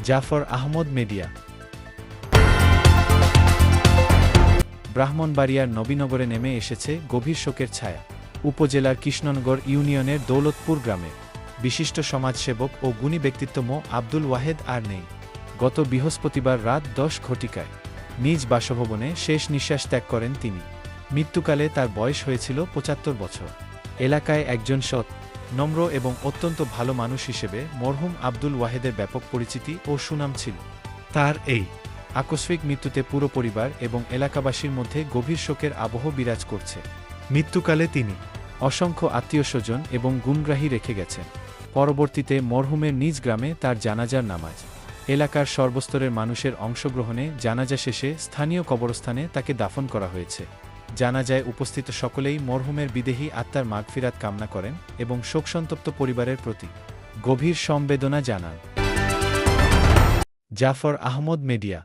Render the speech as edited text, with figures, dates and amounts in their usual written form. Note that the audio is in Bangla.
জাফর আহমদ মেডিয়া। ব্রাহ্মণবাড়িয়ার নবীনগরে নেমে এসেছে গভীর শোকের ছায়া। উপজেলার কৃষ্ণনগর ইউনিয়নের দৌলতপুর গ্রামে বিশিষ্ট সমাজসেবক ও গুণী ব্যক্তিত্ব মো আব্দুল ওয়াহেদ আর নেই। গত বৃহস্পতিবার রাত 10 ঘটিকায় নিজ বাসভবনে শেষ নিঃশ্বাস ত্যাগ করেন তিনি। মৃত্যুকালে তার বয়স হয়েছিল 75 বছর। এলাকায় একজন সৎ, নম্র এবং অত্যন্ত ভালো মানুষ হিসেবে মরহুম আব্দুল ওয়াহেদের ব্যাপক পরিচিতি ও সুনাম ছিল। তার এই আকস্মিক মৃত্যুতে পুরো পরিবার এবং এলাকাবাসীর মধ্যে গভীর শোকের আবহ বিরাজ করছে। মৃত্যুকালে তিনি অসংখ্য আত্মীয়স্বজন এবং গুণগ্রাহী রেখে গেছেন। পরবর্তীতে মরহুমের নিজ গ্রামে তার জানাজার নামাজ এলাকার সর্বস্তরের মানুষের অংশগ্রহণে জানাজা শেষে স্থানীয় কবরস্থানে তাকে দাফন করা হয়েছে। জানাজায় উপস্থিত সকলেই মরহুমের বিদেহী আত্মার মাগফিরাত কামনা করেন এবং শোকসন্তপ্ত পরিবারের প্রতি গভীর সমবেদনা জানান। জাফর আহমদ মেডিয়া।